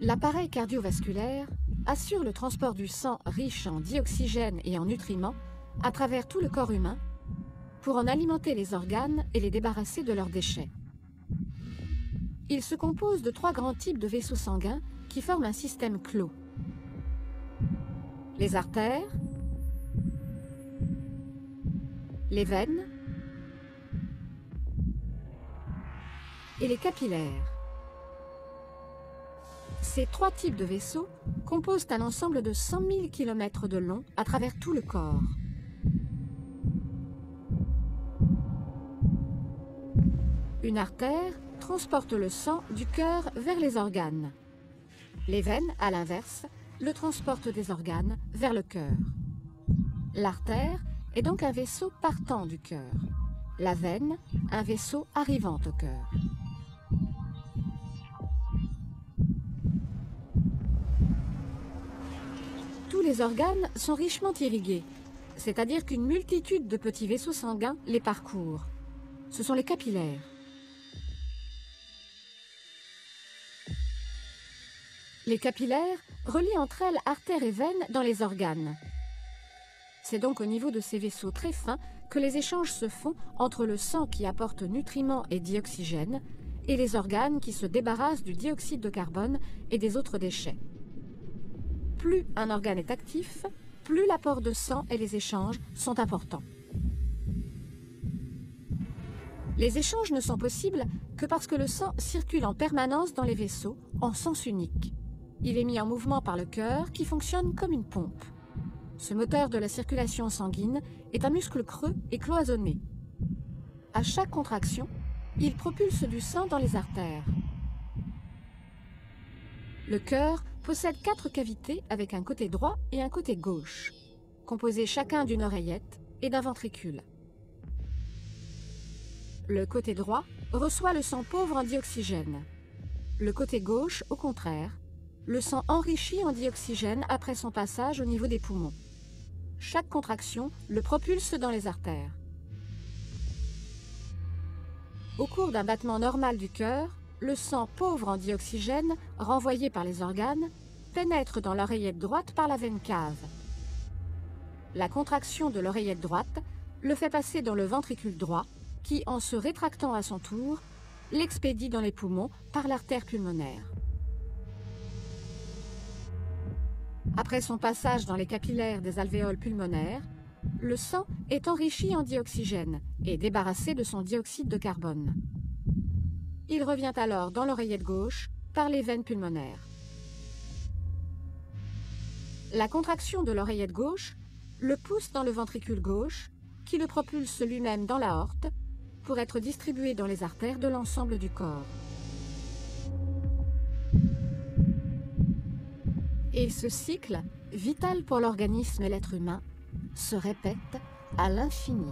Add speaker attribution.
Speaker 1: L'appareil cardiovasculaire assure le transport du sang riche en dioxygène et en nutriments à travers tout le corps humain pour en alimenter les organes et les débarrasser de leurs déchets. Il se compose de 3 grands types de vaisseaux sanguins qui forment un système clos. Les artères, les veines et les capillaires. Ces 3 types de vaisseaux composent un ensemble de 100 000 km de long à travers tout le corps. Une artère transporte le sang du cœur vers les organes. Les veines, à l'inverse, le transportent des organes vers le cœur. L'artère est donc un vaisseau partant du cœur. La veine, un vaisseau arrivant au cœur. Tous les organes sont richement irrigués, c'est-à-dire qu'une multitude de petits vaisseaux sanguins les parcourent. Ce sont les capillaires. Les capillaires relient entre elles artères et veines dans les organes. C'est donc au niveau de ces vaisseaux très fins que les échanges se font entre le sang qui apporte nutriments et dioxygène et les organes qui se débarrassent du dioxyde de carbone et des autres déchets. Plus un organe est actif, plus l'apport de sang et les échanges sont importants. Les échanges ne sont possibles que parce que le sang circule en permanence dans les vaisseaux en sens unique. Il est mis en mouvement par le cœur qui fonctionne comme une pompe. Ce moteur de la circulation sanguine est un muscle creux et cloisonné. À chaque contraction, il propulse du sang dans les artères. Le cœur possède 4 cavités avec un côté droit et un côté gauche, composés chacun d'une oreillette et d'un ventricule. Le côté droit reçoit le sang pauvre en dioxygène. Le côté gauche, au contraire, le sang enrichi en dioxygène après son passage au niveau des poumons. Chaque contraction le propulse dans les artères. Au cours d'un battement normal du cœur, le sang pauvre en dioxygène, renvoyé par les organes, pénètre dans l'oreillette droite par la veine cave. La contraction de l'oreillette droite le fait passer dans le ventricule droit, qui, en se rétractant à son tour, l'expédie dans les poumons par l'artère pulmonaire. Après son passage dans les capillaires des alvéoles pulmonaires, le sang est enrichi en dioxygène et débarrassé de son dioxyde de carbone. Il revient alors dans l'oreillette gauche par les veines pulmonaires. La contraction de l'oreillette gauche le pousse dans le ventricule gauche, qui le propulse lui-même dans l'aorte pour être distribué dans les artères de l'ensemble du corps. Et ce cycle, vital pour l'organisme et l'être humain, se répète à l'infini.